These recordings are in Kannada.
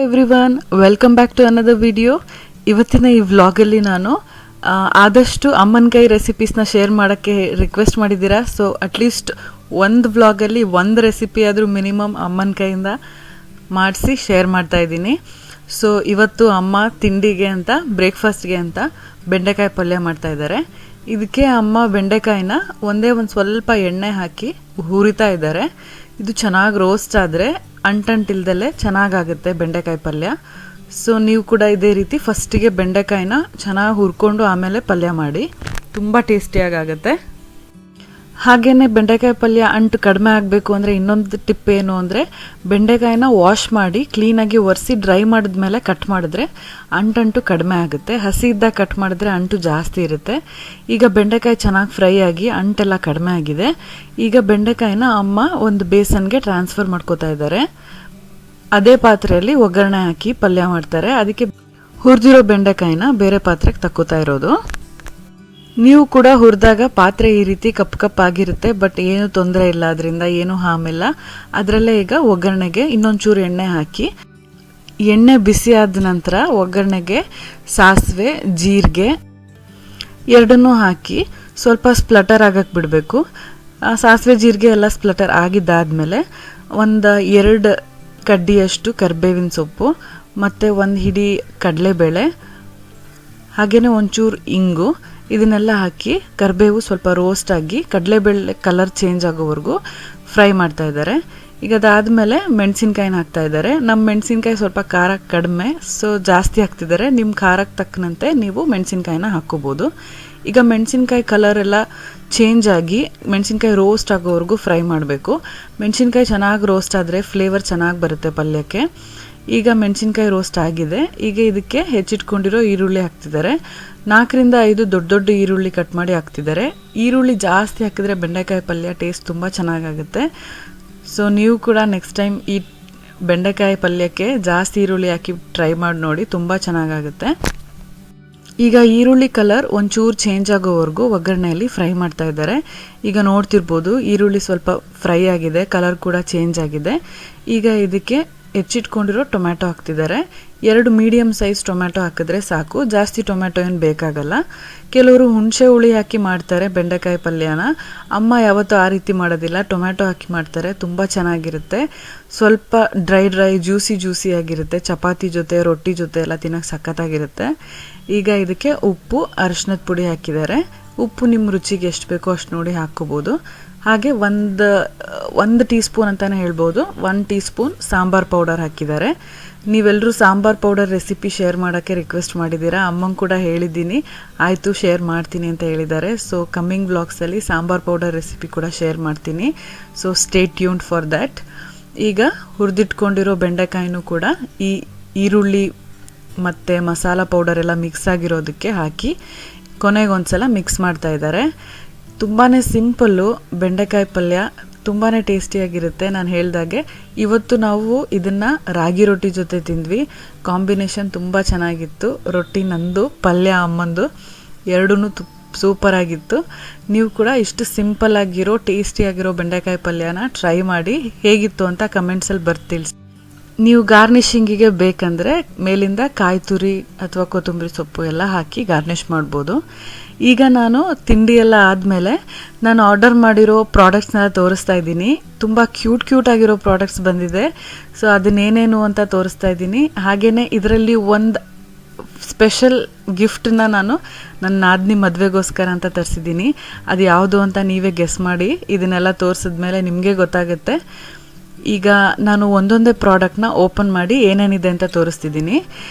Everyone, welcome back to another video. ಇವತ್ತಿನ ಈ ವ್ಲಾಗಲ್ಲಿ ನಾನು ಆದಷ್ಟು ಅಮ್ಮನ ಕೈ ರೆಸಿಪೀಸ್ನ ಶೇರ್ ಮಾಡೋಕ್ಕೆ ರಿಕ್ವೆಸ್ಟ್ ಮಾಡಿದ್ದೀರಾ. ಸೊ ಅಟ್ಲೀಸ್ಟ್ ಒಂದು ವ್ಲಾಗಲ್ಲಿ ಒಂದು ರೆಸಿಪಿ ಆದರೂ ಮಿನಿಮಮ್ ಅಮ್ಮನ ಕೈಯಿಂದ ಮಾಡಿಸಿ ಶೇರ್ ಮಾಡ್ತಾ ಇದ್ದೀನಿ. ಸೊ ಇವತ್ತು ಅಮ್ಮ ತಿಂಡಿಗೆ ಅಂತ ಬ್ರೇಕ್ಫಾಸ್ಟ್ಗೆ ಅಂತ ಬೆಂಡೆಕಾಯಿ ಪಲ್ಯ ಮಾಡ್ತಾ ಇದ್ದಾರೆ. ಇದಕ್ಕೆ ಅಮ್ಮ ಬೆಂಡೆಕಾಯಿನ ಒಂದು ಸ್ವಲ್ಪ ಎಣ್ಣೆ ಹಾಕಿ ಹುರಿತಾ ಇದ್ದಾರೆ. ಇದು ಚೆನ್ನಾಗಿ ರೋಸ್ಟ್ ಆದರೆ ಅಂಟಂಟಿಲ್ದಲ್ಲೇ ಚೆನ್ನಾಗಾಗುತ್ತೆ ಬೆಂಡೆಕಾಯಿ ಪಲ್ಯ. ಸೊ ನೀವು ಕೂಡ ಇದೇ ರೀತಿ ಫಸ್ಟಿಗೆ ಬೆಂಡೆಕಾಯಿನ ಚೆನ್ನಾಗಿ ಹುರ್ಕೊಂಡು ಆಮೇಲೆ ಪಲ್ಯ ಮಾಡಿ, ತುಂಬ ಟೇಸ್ಟಿಯಾಗುತ್ತೆ. ಹಾಗೆಯೇ ಬೆಂಡೆಕಾಯಿ ಪಲ್ಯ ಅಂಟು ಕಡಿಮೆ ಆಗಬೇಕು ಅಂದರೆ ಇನ್ನೊಂದು ಟಿಪ್ ಏನು ಅಂದರೆ, ಬೆಂಡೆಕಾಯಿನ ವಾಶ್ ಮಾಡಿ ಕ್ಲೀನಾಗಿ ಒರೆಸಿ ಡ್ರೈ ಮಾಡಿದ್ಮೇಲೆ ಕಟ್ ಮಾಡಿದ್ರೆ ಅಂಟಂಟು ಕಡಿಮೆ ಆಗುತ್ತೆ. ಹಸಿ ಇದ್ದಾಗ ಕಟ್ ಮಾಡಿದ್ರೆ ಅಂಟು ಜಾಸ್ತಿ ಇರುತ್ತೆ. ಈಗ ಬೆಂಡೆಕಾಯಿ ಚೆನ್ನಾಗಿ ಫ್ರೈ ಆಗಿ ಅಂಟೆಲ್ಲ ಕಡಿಮೆ ಆಗಿದೆ. ಈಗ ಬೆಂಡೆಕಾಯಿನ ಅಮ್ಮ ಒಂದು ಬೇಸನ್ಗೆ ಟ್ರಾನ್ಸ್ಫರ್ ಮಾಡ್ಕೋತಾ ಇದ್ದಾರೆ. ಅದೇ ಪಾತ್ರೆಯಲ್ಲಿ ಒಗ್ಗರಣೆ ಹಾಕಿ ಪಲ್ಯ ಮಾಡ್ತಾರೆ. ಅದಕ್ಕೆ ಹುರಿದಿರೋ ಬೆಂಡೆಕಾಯಿನ ಬೇರೆ ಪಾತ್ರೆಗೆ ತಕ್ಕೋತಾ ಇರೋದು. ನೀವು ಕೂಡ ಹುರಿದಾಗ ಪಾತ್ರೆ ಈ ರೀತಿ ಕಪ್ಪಾಗಿರುತ್ತೆ, ಬಟ್ ಏನು ತೊಂದರೆ ಇಲ್ಲ, ಅದರಿಂದ ಏನು ಹಾರ್ಮ್ ಇಲ್ಲ. ಅದರಲ್ಲೇ ಈಗ ಒಗ್ಗರಣೆಗೆ ಇನ್ನೊಂಚೂರು ಎಣ್ಣೆ ಹಾಕಿ, ಎಣ್ಣೆ ಬಿಸಿ ಆದ ನಂತರ ಒಗ್ಗರಣೆಗೆ ಸಾಸಿವೆ, ಜೀರಿಗೆ ಎರಡನ್ನೂ ಹಾಕಿ ಸ್ವಲ್ಪ ಸ್ಪ್ಲಟರ್ ಆಗಕ್ಕೆ ಬಿಡಬೇಕು. ಸಾಸಿವೆ ಜೀರಿಗೆ ಎಲ್ಲ ಸ್ಪ್ಲಟರ್ ಆಗಿದ್ದಾದಮೇಲೆ ಒಂದು 2 ಕಡ್ಡಿಯಷ್ಟು ಕರಿಬೇವಿನ ಸೊಪ್ಪು ಮತ್ತು ಒಂದು ಹಿಡಿ ಕಡಲೆಬೇಳೆ, ಹಾಗೆಯೇ ಒಂಚೂರು ಇಂಗು, ಇದನ್ನೆಲ್ಲ ಹಾಕಿ ಕರಿಬೇವು ಸ್ವಲ್ಪ ರೋಸ್ಟ್ ಆಗಿ ಕಡಲೆಬೇಳೆ ಕಲರ್ ಚೇಂಜ್ ಆಗೋವರೆಗೂ ಫ್ರೈ ಮಾಡ್ತಾ ಇದ್ದಾರೆ. ಈಗ ಅದಾದಮೇಲೆ ಮೆಣಸಿನ್ಕಾಯಿನ ಹಾಕ್ತಾ ಇದ್ದಾರೆ. ನಮ್ಮ ಮೆಣಸಿನ್ಕಾಯಿ ಸ್ವಲ್ಪ ಖಾರ ಕಡಿಮೆ, ಸೊ ಜಾಸ್ತಿ ಹಾಕ್ತಿದ್ದಾರೆ. ನಿಮ್ಮ ಖಾರಕ್ಕೆ ತಕ್ಕನಂತೆ ನೀವು ಮೆಣಸಿನ್ಕಾಯಿನ ಹಾಕ್ಕೋಬೋದು. ಈಗ ಮೆಣಸಿನ್ಕಾಯಿ ಕಲರ್ ಎಲ್ಲ ಚೇಂಜ್ ಆಗಿ ಮೆಣಸಿನ್ಕಾಯಿ ರೋಸ್ಟ್ ಆಗೋವರೆಗೂ ಫ್ರೈ ಮಾಡಬೇಕು. ಮೆಣಸಿನ್ಕಾಯಿ ಚೆನ್ನಾಗಿ ರೋಸ್ಟ್ ಆದರೆ ಫ್ಲೇವರ್ ಚೆನ್ನಾಗಿ ಬರುತ್ತೆ ಪಲ್ಯಕ್ಕೆ. ಈಗ ಮೆಣಸಿನ್ಕಾಯಿ ರೋಸ್ಟ್ ಆಗಿದೆ. ಈಗ ಇದಕ್ಕೆ ಹೆಚ್ಚಿಟ್ಕೊಂಡಿರೋ ಈರುಳ್ಳಿ ಹಾಕ್ತಿದ್ದಾರೆ. 4-5 ದೊಡ್ಡ ಈರುಳ್ಳಿ ಕಟ್ ಮಾಡಿ ಹಾಕ್ತಿದ್ದಾರೆ. ಈರುಳ್ಳಿ ಜಾಸ್ತಿ ಹಾಕಿದ್ರೆ ಬೆಂಡೆಕಾಯಿ ಪಲ್ಯ ಟೇಸ್ಟ್ ತುಂಬ ಚೆನ್ನಾಗಾಗುತ್ತೆ. ಸೊ ನೀವು ಕೂಡ ನೆಕ್ಸ್ಟ್ ಟೈಮ್ ಈ ಬೆಂಡೆಕಾಯಿ ಪಲ್ಯಕ್ಕೆ ಜಾಸ್ತಿ ಈರುಳ್ಳಿ ಹಾಕಿ ಟ್ರೈ ಮಾಡಿ ನೋಡಿ, ತುಂಬ ಚೆನ್ನಾಗಾಗುತ್ತೆ. ಈಗ ಈರುಳ್ಳಿ ಕಲರ್ ಒಂಚೂರು ಚೇಂಜ್ ಆಗೋವರೆಗೂ ಒಗ್ಗರಣೆಯಲ್ಲಿ ಫ್ರೈ ಮಾಡ್ತಾ ಇದ್ದಾರೆ. ಈಗ ನೋಡ್ತಿರ್ಬೋದು ಈರುಳ್ಳಿ ಸ್ವಲ್ಪ ಫ್ರೈ ಆಗಿದೆ, ಕಲರ್ ಕೂಡ ಚೇಂಜ್ ಆಗಿದೆ. ಈಗ ಇದಕ್ಕೆ ಹೆಚ್ಚಿಟ್ಕೊಂಡಿರೋ ಟೊಮ್ಯಾಟೊ ಹಾಕ್ತಿದ್ದಾರೆ. 2 ಮೀಡಿಯಮ್ ಸೈಜ್ ಟೊಮ್ಯಾಟೊ ಹಾಕಿದ್ರೆ ಸಾಕು, ಜಾಸ್ತಿ ಟೊಮ್ಯಾಟೊ ಏನು ಬೇಕಾಗಲ್ಲ. ಕೆಲವರು ಹುಣಸೆ ಹುಳಿ ಹಾಕಿ ಮಾಡ್ತಾರೆ ಬೆಂಡೆಕಾಯಿ ಪಲ್ಯನ. ಅಮ್ಮ ಯಾವತ್ತೂ ಆ ರೀತಿ ಮಾಡೋದಿಲ್ಲ, ಟೊಮ್ಯಾಟೊ ಹಾಕಿ ಮಾಡ್ತಾರೆ, ತುಂಬ ಚೆನ್ನಾಗಿರುತ್ತೆ. ಸ್ವಲ್ಪ ಡ್ರೈ ಜ್ಯೂಸಿ ಆಗಿರುತ್ತೆ. ಚಪಾತಿ ಜೊತೆ ರೊಟ್ಟಿ ಜೊತೆ ಎಲ್ಲ ತಿನ್ನೋಕೆ ಸಖತ್ತಾಗಿರುತ್ತೆ. ಈಗ ಇದಕ್ಕೆ ಉಪ್ಪು, ಅರಿಶಿನದ ಪುಡಿ ಹಾಕಿದ್ದಾರೆ. ಉಪ್ಪು ನಿಮ್ಮ ರುಚಿಗೆ ಎಷ್ಟು ಬೇಕೋ ಅಷ್ಟು ನೋಡಿ ಹಾಕ್ಕೋಬೋದು. ಹಾಗೆ ಒಂದು ಟೀ ಸ್ಪೂನ್ ಅಂತಲೇ ಹೇಳ್ಬೋದು, 1 ಟೀ ಸ್ಪೂನ್ ಸಾಂಬಾರ್ ಪೌಡರ್ ಹಾಕಿದ್ದಾರೆ. ನೀವೆಲ್ಲರೂ ಸಾಂಬಾರ್ ಪೌಡರ್ ರೆಸಿಪಿ ಶೇರ್ ಮಾಡೋಕ್ಕೆ ರಿಕ್ವೆಸ್ಟ್ ಮಾಡಿದ್ದೀರಾ. ಅಮ್ಮಂಗೆ ಕೂಡ ಹೇಳಿದ್ದೀನಿ, ಆಯಿತು ಶೇರ್ ಮಾಡ್ತೀನಿ ಅಂತ ಹೇಳಿದ್ದಾರೆ. ಸೊ ಕಮ್ಮಿಂಗ್ ವ್ಲಾಗ್ಸಲ್ಲಿ ಸಾಂಬಾರ್ ಪೌಡರ್ ರೆಸಿಪಿ ಕೂಡ ಶೇರ್ ಮಾಡ್ತೀನಿ. So stay tuned for that. ಈಗ ಹುರಿದಿಟ್ಕೊಂಡಿರೋ ಬೆಂಡೆಕಾಯಿನೂ ಕೂಡ ಈ ಈರುಳ್ಳಿ ಮತ್ತು ಮಸಾಲ ಪೌಡರ್ ಎಲ್ಲ ಮಿಕ್ಸ್ ಆಗಿರೋದಕ್ಕೆ ಹಾಕಿ ಕೊನೆಗೊಂದ್ಸಲ ಮಿಕ್ಸ್ ಮಾಡ್ತಾ ಇದ್ದಾರೆ. ತುಂಬಾ ಸಿಂಪಲ್ಲು ಬೆಂಡೆಕಾಯಿ ಪಲ್ಯ, ತುಂಬಾ ಟೇಸ್ಟಿಯಾಗಿರುತ್ತೆ. ನಾನು ಹೇಳ್ದಾಗೆ ಇವತ್ತು ನಾವು ಇದನ್ನು ರಾಗಿ ರೊಟ್ಟಿ ಜೊತೆ ತಿಂದ್ವಿ. ಕಾಂಬಿನೇಷನ್ ತುಂಬ ಚೆನ್ನಾಗಿತ್ತು. ರೊಟ್ಟಿ ನಂದು, ಪಲ್ಯ ಅಮ್ಮಂದು, ಎರಡೂ ಸೂಪರಾಗಿತ್ತು. ನೀವು ಕೂಡ ಇಷ್ಟು ಸಿಂಪಲ್ ಆಗಿರೋ ಟೇಸ್ಟಿಯಾಗಿರೋ ಬೆಂಡೆಕಾಯಿ ಪಲ್ಯನ ಟ್ರೈ ಮಾಡಿ ಹೇಗಿತ್ತು ಅಂತ ಕಮೆಂಟ್ಸಲ್ಲಿ ತಿಳಿಸಿ. ನೀವು ಗಾರ್ನಿಷಿಂಗಿಗೆ ಬೇಕಂದರೆ ಮೇಲಿಂದ ಕಾಯಿ ತುರಿ ಅಥವಾ ಕೊತ್ತಂಬರಿ ಸೊಪ್ಪು ಎಲ್ಲ ಹಾಕಿ ಗಾರ್ನಿಷ್ ಮಾಡ್ಬೋದು. ಈಗ ನಾನು ತಿಂಡಿ ಎಲ್ಲ ಆದಮೇಲೆ ನಾನು ಆರ್ಡರ್ ಮಾಡಿರೋ ಪ್ರಾಡಕ್ಟ್ಸ್ನೆಲ್ಲ ತೋರಿಸ್ತಾ ಇದ್ದೀನಿ. ತುಂಬ ಕ್ಯೂಟ್ ಆಗಿರೋ ಪ್ರಾಡಕ್ಟ್ಸ್ ಬಂದಿದೆ. ಸೊ ಅದನ್ನೇನೇನು ಅಂತ ತೋರಿಸ್ತಾ ಇದ್ದೀನಿ. ಹಾಗೆಯೇ ಇದರಲ್ಲಿ ಒಂದು ಸ್ಪೆಷಲ್ ಗಿಫ್ಟನ್ನ ನಾನು ನನ್ನ ನಾದಿನಿ ಮದುವೆಗೋಸ್ಕರ ಅಂತ ತರಿಸಿದ್ದೀನಿ. ಅದು ಯಾವುದು ಅಂತ ನೀವೇ ಗೆಸ್ ಮಾಡಿ. ಇದನ್ನೆಲ್ಲ ತೋರಿಸಿದ್ಮೇಲೆ ನಿಮಗೆ ಗೊತ್ತಾಗುತ್ತೆ. ಈಗ ನಾನು ಒಂದೊಂದೇ ಪ್ರಾಡಕ್ಟ್ನ ಓಪನ್ ಮಾಡಿ ಏನೇನಿದೆ ಅಂತ ತೋರಿಸ್ತಿದ್ದೀನಿ.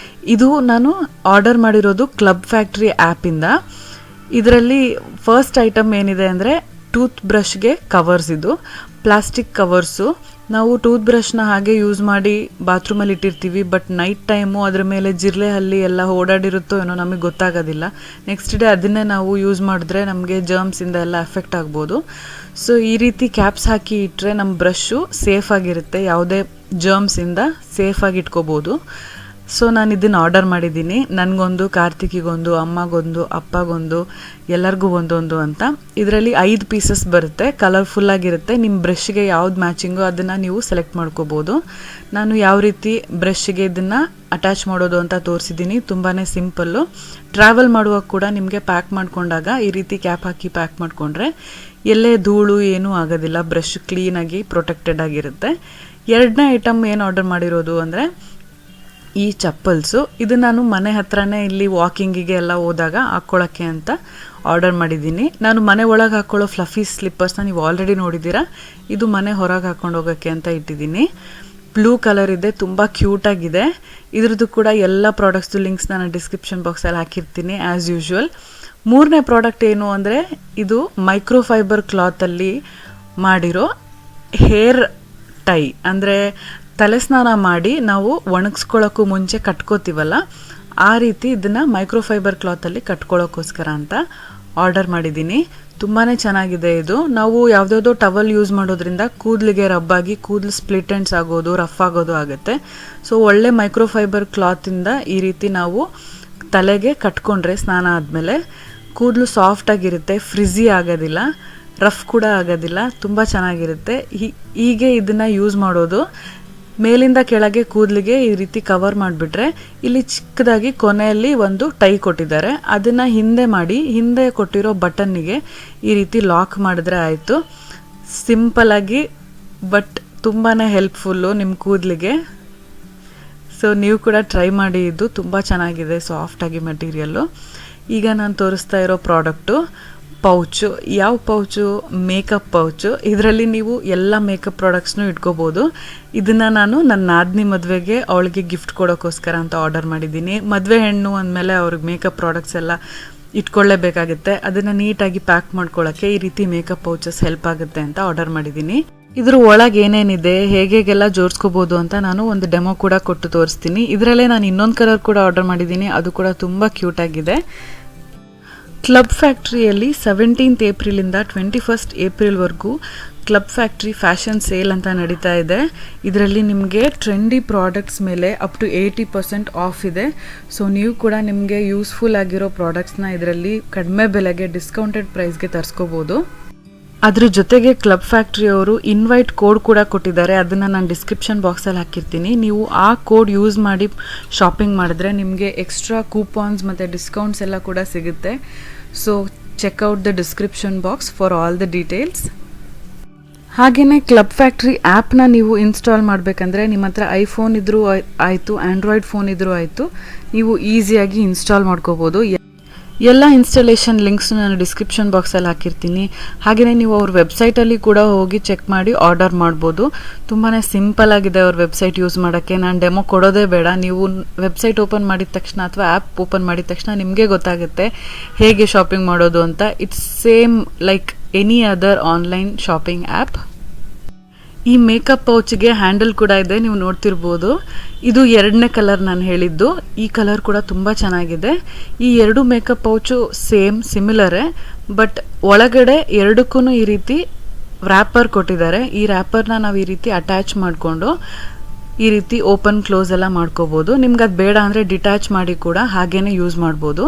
ಇದು ನಾನು ಆರ್ಡರ್ ಮಾಡಿರೋದು ಕ್ಲಬ್ ಫ್ಯಾಕ್ಟ್ರಿ ಆ್ಯಪಿಂದ. ಇದರಲ್ಲಿ ಫಸ್ಟ್ ಐಟಮ್ ಏನಿದೆ ಅಂದರೆ ಟೂತ್ ಬ್ರಷ್ಗೆ ಕವರ್ಸ್. ಇದು ಪ್ಲಾಸ್ಟಿಕ್ ಕವರ್ಸು. ನಾವು ಟೂತ್ ಬ್ರಷ್ನ ಹಾಗೆ ಯೂಸ್ ಮಾಡಿ ಬಾತ್ರೂಮಲ್ಲಿ ಇಟ್ಟಿರ್ತೀವಿ, ಬಟ್ ನೈಟ್ ಟೈಮು ಅದ್ರ ಮೇಲೆ ಜಿರಳೆ ಹಲ್ಲಿ ಎಲ್ಲ ಓಡಾಡಿರುತ್ತೋ ಏನೋ ನಮಗೆ ಗೊತ್ತಾಗೋದಿಲ್ಲ. ನೆಕ್ಸ್ಟ್ ಡೇ ಅದನ್ನೇ ನಾವು ಯೂಸ್ ಮಾಡಿದ್ರೆ ನಮಗೆ ಜರ್ಮ್ಸಿಂದ ಎಲ್ಲ ಎಫೆಕ್ಟ್ ಆಗ್ಬೋದು. ಸೊ ಈ ರೀತಿ ಕ್ಯಾಪ್ಸ್ ಹಾಕಿ ಇಟ್ಟರೆ ನಮ್ಮ ಬ್ರಷ್ಷು ಸೇಫಾಗಿರುತ್ತೆ, ಯಾವುದೇ ಜರ್ಮ್ಸಿಂದ ಸೇಫಾಗಿ ಇಟ್ಕೋಬೋದು. ಸೊ ನಾನು ಇದನ್ನು ಆರ್ಡರ್ ಮಾಡಿದ್ದೀನಿ. ನನಗೊಂದು, ಕಾರ್ತಿಕಿಗೊಂದು, ಅಮ್ಮಗೊಂದು, ಅಪ್ಪಗೊಂದು, ಎಲ್ಲರಿಗೂ ಒಂದೊಂದು ಅಂತ. ಇದರಲ್ಲಿ 5 ಪೀಸಸ್ ಬರುತ್ತೆ, ಕಲರ್ಫುಲ್ಲಾಗಿರುತ್ತೆ. ನಿಮ್ಮ ಬ್ರಷ್ಗೆ ಯಾವ್ದು ಮ್ಯಾಚಿಂಗೋ ಅದನ್ನು ನೀವು ಸೆಲೆಕ್ಟ್ ಮಾಡ್ಕೋಬೋದು. ನಾನು ಯಾವ ರೀತಿ ಬ್ರಷ್ಗೆ ಇದನ್ನು ಅಟ್ಯಾಚ್ ಮಾಡೋದು ಅಂತ ತೋರಿಸಿದ್ದೀನಿ. ತುಂಬಾ ಸಿಂಪಲ್ಲು. ಟ್ರಾವೆಲ್ ಮಾಡುವಾಗ ಕೂಡ ನಿಮಗೆ ಪ್ಯಾಕ್ ಮಾಡ್ಕೊಂಡಾಗ ಈ ರೀತಿ ಕ್ಯಾಪ್ ಹಾಕಿ ಪ್ಯಾಕ್ ಮಾಡಿಕೊಂಡ್ರೆ ಎಲ್ಲೇ ಧೂಳು ಏನೂ ಆಗೋದಿಲ್ಲ, ಬ್ರಷ್ ಕ್ಲೀನಾಗಿ ಪ್ರೊಟೆಕ್ಟೆಡ್ ಆಗಿರುತ್ತೆ. ಎರಡನೇ ಐಟಮ್ ಏನು ಆರ್ಡರ್ ಮಾಡಿರೋದು ಅಂದರೆ ಈ ಚಪ್ಪಲ್ಸು. ಇದು ನಾನು ಮನೆ ಹತ್ರನೇ ಇಲ್ಲಿ ವಾಕಿಂಗಿಗೆ ಎಲ್ಲ ಹೋದಾಗ ಹಾಕ್ಕೊಳ್ಳೋಕ್ಕೆ ಅಂತ ಆರ್ಡರ್ ಮಾಡಿದ್ದೀನಿ. ನಾನು ಮನೆ ಒಳಗೆ ಹಾಕ್ಕೊಳ್ಳೋ ಫ್ಲಫಿ ಸ್ಲಿಪ್ಪರ್ಸ್ನ ನೀವು ಆಲ್ರೆಡಿ ನೋಡಿದ್ದೀರಾ. ಇದು ಮನೆ ಹೊರಗೆ ಹಾಕ್ಕೊಂಡು ಹೋಗೋಕ್ಕೆ ಅಂತ ಇಟ್ಟಿದ್ದೀನಿ. ಬ್ಲೂ ಕಲರ್ ಇದೆ, ತುಂಬ ಕ್ಯೂಟಾಗಿದೆ. ಇದ್ರದ್ದು ಕೂಡ ಎಲ್ಲ ಪ್ರಾಡಕ್ಟ್ಸ್ದು ಲಿಂಕ್ಸ್ ನಾನು ಡಿಸ್ಕ್ರಿಪ್ಷನ್ ಬಾಕ್ಸಲ್ಲಿ ಹಾಕಿರ್ತೀನಿ ಆ್ಯಸ್ ಯೂಶ್ವಲ್. ಮೂರನೇ ಪ್ರಾಡಕ್ಟ್ ಏನು ಅಂದರೆ ಇದು ಮೈಕ್ರೋಫೈಬರ್ ಕ್ಲಾತಲ್ಲಿ ಮಾಡಿರೋ ಹೇರ್ ಟೈ, ಅಂದರೆ ತಲೆ ಸ್ನಾನ ಮಾಡಿ ನಾವು ಒಣಗಿಸ್ಕೊಳ್ಳೋಕ್ಕೂ ಮುಂಚೆ ಕಟ್ಕೋತೀವಲ್ಲ, ಆ ರೀತಿ ಇದನ್ನು ಮೈಕ್ರೋಫೈಬರ್ ಕ್ಲಾತಲ್ಲಿ ಕಟ್ಕೊಳ್ಳೋಕ್ಕೋಸ್ಕರ ಅಂತ ಆರ್ಡರ್ ಮಾಡಿದ್ದೀನಿ. ತುಂಬಾ ಚೆನ್ನಾಗಿದೆ ಇದು. ನಾವು ಯಾವುದ್ಯಾವುದೋ ಟವಲ್ ಯೂಸ್ ಮಾಡೋದ್ರಿಂದ ಕೂದಲಿಗೆ ರಬ್ಬಾಗಿ ಕೂದಲು ಸ್ಪ್ಲಿಟ್ ಎಂಡ್ಸ್ ಆಗೋದು, ರಫ್ ಆಗೋದು ಆಗುತ್ತೆ. ಸೊ ಒಳ್ಳೆ ಮೈಕ್ರೋಫೈಬರ್ ಕ್ಲಾತಿಂದ ಈ ರೀತಿ ನಾವು ತಲೆಗೆ ಕಟ್ಕೊಂಡ್ರೆ ಸ್ನಾನ ಆದಮೇಲೆ ಕೂದಲು ಸಾಫ್ಟಾಗಿರುತ್ತೆ, ಫ್ರಿಝಿ ಆಗೋದಿಲ್ಲ, ರಫ್ ಕೂಡ ಆಗೋದಿಲ್ಲ, ತುಂಬ ಚೆನ್ನಾಗಿರುತ್ತೆ. ಹೀಗೆ ಇದನ್ನು ಯೂಸ್ ಮಾಡೋದು. ಮೇಲಿಂದ ಕೆಳಗೆ ಕೂದಲಿಗೆ ಈ ರೀತಿ ಕವರ್ ಮಾಡಿಬಿಟ್ರೆ ಇಲ್ಲಿ ಚಿಕ್ಕದಾಗಿ ಕೊನೆಯಲ್ಲಿ ಒಂದು ಟೈ ಕೊಟ್ಟಿದ್ದಾರೆ. ಅದನ್ನು ಹಿಂದೆ ಕೊಟ್ಟಿರೋ ಬಟನ್ನಿಗೆ ಈ ರೀತಿ ಲಾಕ್ ಮಾಡಿದ್ರೆ ಆಯಿತು. ಸಿಂಪಲಾಗಿ ಬಟ್ ತುಂಬಾ ಹೆಲ್ಪ್ಫುಲ್ಲು ನಿಮ್ಮ ಕೂದಲಿಗೆ. ಸೊ ನೀವು ಕೂಡ ಟ್ರೈ ಮಾಡಿ, ಇದು ತುಂಬ ಚೆನ್ನಾಗಿದೆ, ಸಾಫ್ಟಾಗಿ ಮೆಟೀರಿಯಲ್ಲು. ಈಗ ನಾನು ತೋರಿಸ್ತಾ ಇರೋ ಪ್ರಾಡಕ್ಟು ಪೌಚು. ಯಾವ ಪೌಚು? Makeup pouch. ಇದರಲ್ಲಿ ನೀವು ಎಲ್ಲ ಮೇಕಪ್ ಪ್ರಾಡಕ್ಟ್ಸ್ನೂ ಇಟ್ಕೋಬೋದು. ಇದನ್ನು ನಾನು ನನ್ನ ನಾದಿನಿ ಮದುವೆಗೆ ಅವಳಿಗೆ ಗಿಫ್ಟ್ ಕೊಡೋಕ್ಕೋಸ್ಕರ ಅಂತ ಆರ್ಡರ್ ಮಾಡಿದ್ದೀನಿ. ಮದುವೆ ಹೆಣ್ಣು ಅಂದಮೇಲೆ ಅವ್ರಿಗೆ ಮೇಕಪ್ ಪ್ರಾಡಕ್ಟ್ಸ್ ಎಲ್ಲ ಇಟ್ಕೊಳ್ಳೇಬೇಕಾಗುತ್ತೆ. ಅದನ್ನು ನೀಟಾಗಿ ಪ್ಯಾಕ್ ಮಾಡ್ಕೊಳ್ಳೋಕ್ಕೆ ಈ ರೀತಿ ಮೇಕಪ್ ಪೌಚಸ್ ಹೆಲ್ಪ್ ಆಗುತ್ತೆ ಅಂತ ಆರ್ಡರ್ ಮಾಡಿದ್ದೀನಿ. ಇದ್ರ ಒಳಗೆ ಏನೇನಿದೆ, ಹೇಗೆಲ್ಲ ಜೋಡಿಸ್ಕೋಬೋದು ಅಂತ ನಾನು ಒಂದು ಡೆಮೋ ಕೂಡ ಕೊಟ್ಟು ತೋರಿಸ್ತೀನಿ. ಇದರಲ್ಲೇ ನಾನು ಇನ್ನೊಂದು ಕಲರ್ ಕೂಡ ಆರ್ಡರ್ ಮಾಡಿದ್ದೀನಿ, ಅದು ಕೂಡ ತುಂಬ ಕ್ಯೂಟಾಗಿದೆ. ಕ್ಲಬ್ ಫ್ಯಾಕ್ಟ್ರಿಯಲ್ಲಿ 17th ಏಪ್ರಿಲಿಂದ 21st ಏಪ್ರಿಲ್ವರೆಗೂ ಕ್ಲಬ್ ಫ್ಯಾಕ್ಟ್ರಿ ಫ್ಯಾಷನ್ ಸೇಲ್ ಅಂತ ನಡೀತಾ ಇದೆ. ಇದರಲ್ಲಿ ನಿಮಗೆ ಟ್ರೆಂಡಿ ಪ್ರಾಡಕ್ಟ್ಸ್ ಮೇಲೆ ಅಪ್ ಟು 80% ಆಫ್ ಇದೆ. ಸೊ ನೀವು ಕೂಡ ನಿಮಗೆ ಯೂಸ್ಫುಲ್ ಆಗಿರೋ ಪ್ರಾಡಕ್ಟ್ಸ್ನ ಇದರಲ್ಲಿ ಕಡಿಮೆ ಬೆಲೆಗೆ ಡಿಸ್ಕೌಂಟೆಡ್ ಪ್ರೈಸ್ಗೆ ತರಿಸ್ಕೋಬೋದು. ಅದ್ರ ಜೊತೆಗೆ ಕ್ಲಬ್ ಫ್ಯಾಕ್ಟ್ರಿ ಅವರು ಇನ್ವೈಟ್ ಕೋಡ್ ಕೂಡ ಕೊಟ್ಟಿದ್ದಾರೆ. ಅದನ್ನು ನಾನು ಡಿಸ್ಕ್ರಿಪ್ಷನ್ ಬಾಕ್ಸಲ್ಲಿ ಹಾಕಿರ್ತೀನಿ. ನೀವು ಆ ಕೋಡ್ ಯೂಸ್ ಮಾಡಿ ಶಾಪಿಂಗ್ ಮಾಡಿದ್ರೆ ನಿಮಗೆ ಎಕ್ಸ್ಟ್ರಾ ಕೂಪಾನ್ಸ್ ಮತ್ತು ಡಿಸ್ಕೌಂಟ್ಸ್ ಎಲ್ಲ ಕೂಡ ಸಿಗುತ್ತೆ. So check out the description box for all the details. ಹಾಗೆಯೇ ಕ್ಲಬ್ ಫ್ಯಾಕ್ಟ್ರಿ ಆ್ಯಪ್ನ ನೀವು ಇನ್ಸ್ಟಾಲ್ ಮಾಡಬೇಕಂದ್ರೆ ನಿಮ್ಮ ಹತ್ರ ಐಫೋನ್ ಇದ್ರೂ ಆಯಿತು, ಆ್ಯಂಡ್ರಾಯ್ಡ್ ಫೋನ್ ಇದ್ರೂ ಆಯಿತು, ನೀವು ಈಸಿಯಾಗಿ ಇನ್ಸ್ಟಾಲ್ ಮಾಡ್ಕೋಬೋದು. ಎಲ್ಲ ಇನ್ಸ್ಟಾಲೇಷನ್ ಲಿಂಕ್ಸ್ನು ನಾನು ಡಿಸ್ಕ್ರಿಪ್ಷನ್ ಬಾಕ್ಸಲ್ಲಿ ಹಾಕಿರ್ತೀನಿ. ಹಾಗೆಯೇ ನೀವು ಅವ್ರ ವೆಬ್ಸೈಟಲ್ಲಿ ಕೂಡ ಹೋಗಿ ಚೆಕ್ ಮಾಡಿ ಆರ್ಡರ್ ಮಾಡ್ಬೋದು. ತುಂಬಾ ಸಿಂಪಲ್ ಆಗಿದೆ ಅವ್ರ ವೆಬ್ಸೈಟ್ ಯೂಸ್ ಮಾಡೋಕ್ಕೆ. ನಾನು ಡೆಮೋ ಕೊಡೋದೇ ಬೇಡ, ನೀವು ವೆಬ್ಸೈಟ್ ಓಪನ್ ಮಾಡಿದ ತಕ್ಷಣ ಅಥವಾ ಆ್ಯಪ್ ಓಪನ್ ಮಾಡಿದ ತಕ್ಷಣ ನಿಮಗೆ ಗೊತ್ತಾಗುತ್ತೆ ಹೇಗೆ ಶಾಪಿಂಗ್ ಮಾಡೋದು ಅಂತ. It's same like any other online shopping app. ಈ ಮೇಕಪ್ ಪೌಚ್ಗೆ ಹ್ಯಾಂಡಲ್ ಕೂಡ ಇದೆ, ನೀವು ನೋಡ್ತಿರ್ಬೋದು. ಇದು 2ನೇ ಕಲರ್ ನಾನು ಹೇಳಿದ್ದು. ಈ ಕಲರ್ ಕೂಡ ತುಂಬ ಚೆನ್ನಾಗಿದೆ. ಈ 2 ಮೇಕಪ್ ಪೌಚು ಸಿಮಿಲರೇ, ಬಟ್ ಒಳಗಡೆ ಎರಡಕ್ಕೂ ಈ ರೀತಿ ವ್ರ್ಯಾಪರ್ ಕೊಟ್ಟಿದ್ದಾರೆ. ಈ ರ್ಯಾಪರ್ನ ನಾವು ಈ ರೀತಿ ಅಟ್ಯಾಚ್ ಮಾಡಿಕೊಂಡು ಈ ರೀತಿ ಓಪನ್ ಕ್ಲೋಸ್ ಎಲ್ಲ ಮಾಡ್ಕೋಬೋದು. ನಿಮ್ಗೆ ಅದು ಬೇಡ ಅಂದರೆ ಡಿಟ್ಯಾಚ್ ಮಾಡಿ ಕೂಡ ಹಾಗೇನೆ ಯೂಸ್ ಮಾಡ್ಬೋದು.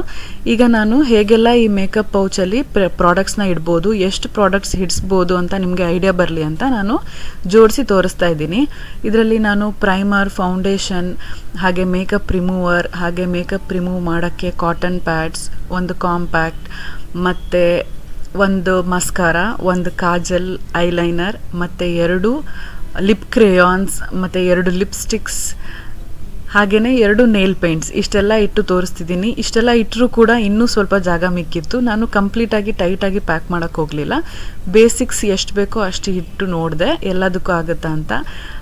ಈಗ ನಾನು ಹೇಗೆಲ್ಲ ಈ ಮೇಕಪ್ ಪೌಚಲ್ಲಿ ಪ್ರಾಡಕ್ಟ್ಸ್ನ ಇಡ್ಬೋದು, ಎಷ್ಟು ಪ್ರಾಡಕ್ಟ್ಸ್ ಹಿಡಿಸ್ಬೋದು ಅಂತ ನಿಮಗೆ ಐಡಿಯಾ ಬರಲಿ ಅಂತ ನಾನು ಜೋಡಿಸಿ ತೋರಿಸ್ತಾ ಇದ್ದೀನಿ. ಇದರಲ್ಲಿ ನಾನು ಪ್ರೈಮರ್, ಫೌಂಡೇಶನ್, ಹಾಗೆ ಮೇಕಪ್ ರಿಮೂವರ್, ಹಾಗೆ ಮೇಕಪ್ ರಿಮೂವ್ ಮಾಡೋಕ್ಕೆ ಕಾಟನ್ ಪ್ಯಾಡ್ಸ್, ಒಂದು ಕಾಂಪ್ಯಾಕ್ಟ್, ಮತ್ತು ಒಂದು ಮಸ್ಕಾರ, ಒಂದು ಕಾಜಲ್, ಐಲೈನರ್, ಮತ್ತು 2 ಲಿಪ್ ಕ್ರೇಯಾನ್ಸ್, ಮತ್ತು 2 ಲಿಪ್ಸ್ಟಿಕ್ಸ್, ಹಾಗೆಯೇ 2 ನೇಲ್ ಪೇಂಟ್ಸ್. ಇಷ್ಟೆಲ್ಲ ಇಟ್ಟು ತೋರಿಸ್ತಿದ್ದೀನಿ. ಇಷ್ಟೆಲ್ಲ ಇಟ್ಟರೂ ಕೂಡ ಇನ್ನೂ ಸ್ವಲ್ಪ ಜಾಗ ಮಿಕ್ಕಿತ್ತು. ನಾನು ಕಂಪ್ಲೀಟಾಗಿ ಟೈಟಾಗಿ ಪ್ಯಾಕ್ ಮಾಡೋಕ್ಕೆ ಹೋಗಲಿಲ್ಲ. ಬೇಸಿಕ್ಸ್ ಎಷ್ಟು ಬೇಕೋ ಅಷ್ಟು ಇಟ್ಟು ನೋಡಿದೆ ಎಲ್ಲದಕ್ಕೂ ಆಗುತ್ತಾ ಅಂತ.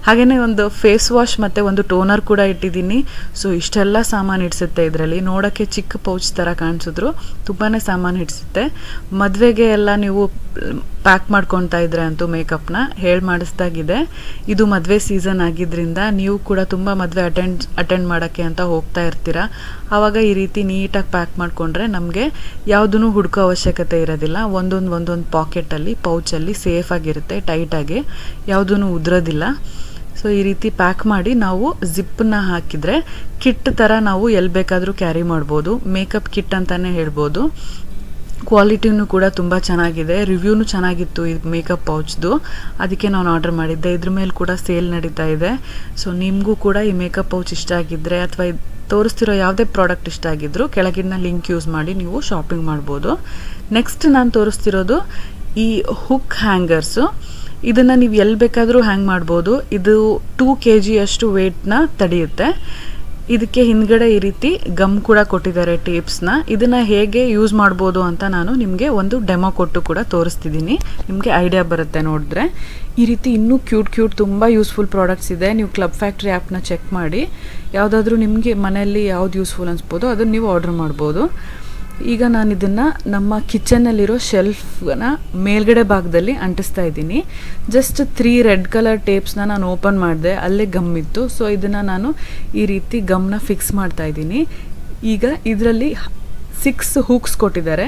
ಹಾಗೆಯೇ ಒಂದು ಫೇಸ್ ವಾಶ್ ಮತ್ತು ಒಂದು ಟೋನರ್ ಕೂಡ ಇಟ್ಟಿದ್ದೀನಿ. ಸೊ ಇಷ್ಟೆಲ್ಲ ಸಾಮಾನು ಇಡಿಸುತ್ತೆ. ಇದರಲ್ಲಿ ನೋಡೋಕ್ಕೆ ಚಿಕ್ಕ ಪೌಚ್ ಥರ ಕಾಣಿಸಿದ್ರು ತುಂಬಾ ಸಾಮಾನು ಇಡಿಸುತ್ತೆ. ಮದುವೆಗೆ ಎಲ್ಲ ನೀವು ಪ್ಯಾಕ್ ಮಾಡ್ಕೊತಾ ಇದ್ರೆ ಅಂತೂ ಮೇಕಪ್ನ ಮಾಡಿಸ್ದಾಗಿದೆ. ಇದು ಮದುವೆ ಸೀಸನ್ ಆಗಿದ್ದರಿಂದ ನೀವು ಕೂಡ ತುಂಬ ಮದುವೆ ಅಟೆಂಡ್ ಮಾಡೋಕ್ಕೆ ಅಂತ ಹೋಗ್ತಾ ಇರ್ತೀರ. ಆವಾಗ ಈ ರೀತಿ ನೀಟಾಗಿ ಪ್ಯಾಕ್ ಮಾಡಿಕೊಂಡ್ರೆ ನಮಗೆ ಯಾವುದೂ ಹುಡುಕೋ ಅವಶ್ಯಕತೆ ಇರೋದಿಲ್ಲ. ಒಂದೊಂದು ಪಾಕೆಟಲ್ಲಿ, ಪೌಚಲ್ಲಿ ಸೇಫಾಗಿರುತ್ತೆ, ಟೈಟಾಗಿ, ಯಾವುದೂ ಉದ್ರೋದಿಲ್ಲ. ಸೊ ಈ ರೀತಿ ಪ್ಯಾಕ್ ಮಾಡಿ ನಾವು ಜಿಪ್ಪನ್ನ ಹಾಕಿದರೆ ಕಿಟ್ ಥರ ನಾವು ಎಲ್ಲಿ ಬೇಕಾದರೂ ಕ್ಯಾರಿ ಮಾಡ್ಬೋದು. ಮೇಕಪ್ ಕಿಟ್ ಅಂತಲೇ ಹೇಳ್ಬೋದು. ಕ್ವಾಲಿಟಿನೂ ಕೂಡ ತುಂಬ ಚೆನ್ನಾಗಿದೆ. ರಿವ್ಯೂನು ಚೆನ್ನಾಗಿತ್ತು ಈ ಮೇಕಪ್ ಪೌಚ್ದು, ಅದಕ್ಕೆ ನಾನು ಆರ್ಡರ್ ಮಾಡಿದ್ದೆ. ಇದ್ರ ಮೇಲೆ ಕೂಡ ಸೇಲ್ ನಡೀತಾ ಇದೆ. ಸೊ ನಿಮಗೂ ಕೂಡ ಈ ಮೇಕಪ್ ಪೌಚ್ ಇಷ್ಟ ಆಗಿದ್ದರೆ ಅಥವಾ ತೋರಿಸ್ತಿರೋ ಯಾವುದೇ ಪ್ರಾಡಕ್ಟ್ ಇಷ್ಟ ಆಗಿದ್ದರೂ ಕೆಳಗಿನ ಲಿಂಕ್ ಯೂಸ್ ಮಾಡಿ ನೀವು ಶಾಪಿಂಗ್ ಮಾಡ್ಬೋದು. ನೆಕ್ಸ್ಟ್ ನಾನು ತೋರಿಸ್ತಿರೋದು ಈ ಹುಕ್ ಹ್ಯಾಂಗರ್ಸು. ಇದನ್ನು ನೀವು ಎಲ್ಲಿ ಬೇಕಾದರೂ ಹ್ಯಾಂಗ್ ಮಾಡ್ಬೋದು. ಇದು 2 kg ಅಷ್ಟು ವೇಟ್ನ ತಡೆಯುತ್ತೆ. ಇದಕ್ಕೆ ಹಿಂದ್ಗಡೆ ಈ ರೀತಿ ಗಮ್ ಕೂಡ ಕೊಟ್ಟಿದ್ದಾರೆ, ಟೇಪ್ಸ್ನ. ಇದನ್ನು ಹೇಗೆ ಯೂಸ್ ಮಾಡ್ಬೋದು ಅಂತ ನಾನು ನಿಮಗೆ ಒಂದು ಡೆಮೋ ಕೊಟ್ಟು ಕೂಡ ತೋರಿಸ್ತಿದ್ದೀನಿ. ನಿಮಗೆ ಐಡಿಯಾ ಬರುತ್ತೆ ನೋಡಿದ್ರೆ. ಈ ರೀತಿ ಇನ್ನೂ ಕ್ಯೂಟ್ ತುಂಬ ಯೂಸ್ಫುಲ್ ಪ್ರಾಡಕ್ಟ್ಸ್ ಇದೆ. ನೀವು ಕ್ಲಬ್ ಫ್ಯಾಕ್ಟ್ರಿ ಆ್ಯಪ್ನ ಚೆಕ್ ಮಾಡಿ ಯಾವುದಾದ್ರೂ ನಿಮಗೆ ಮನೆಯಲ್ಲಿ ಯಾವ್ದು ಯೂಸ್ಫುಲ್ ಅನಿಸ್ಬೋದು ಅದನ್ನು ನೀವು ಆರ್ಡರ್ ಮಾಡ್ಬೋದು. ಈಗ ನಾನು ಇದನ್ನು ನಮ್ಮ ಕಿಚನ್ನಲ್ಲಿರೋ ಶೆಲ್ಫ್ನ ಮೇಲ್ಗಡೆ ಭಾಗದಲ್ಲಿ ಅಂಟಿಸ್ತಾ ಇದ್ದೀನಿ. ಜಸ್ಟ್ 3 ರೆಡ್ ಕಲರ್ ಟೇಪ್ಸ್ನ ನಾನು ಓಪನ್ ಮಾಡಿದೆ, ಅಲ್ಲೇ ಗಮ್ ಇತ್ತು. ಸೊ ಇದನ್ನು ನಾನು ಈ ರೀತಿ ಗಮ್ನ ಫಿಕ್ಸ್ ಮಾಡ್ತಾ ಇದ್ದೀನಿ. ಈಗ ಇದರಲ್ಲಿ 6 ಹೂಕ್ಸ್ ಕೊಟ್ಟಿದ್ದಾರೆ.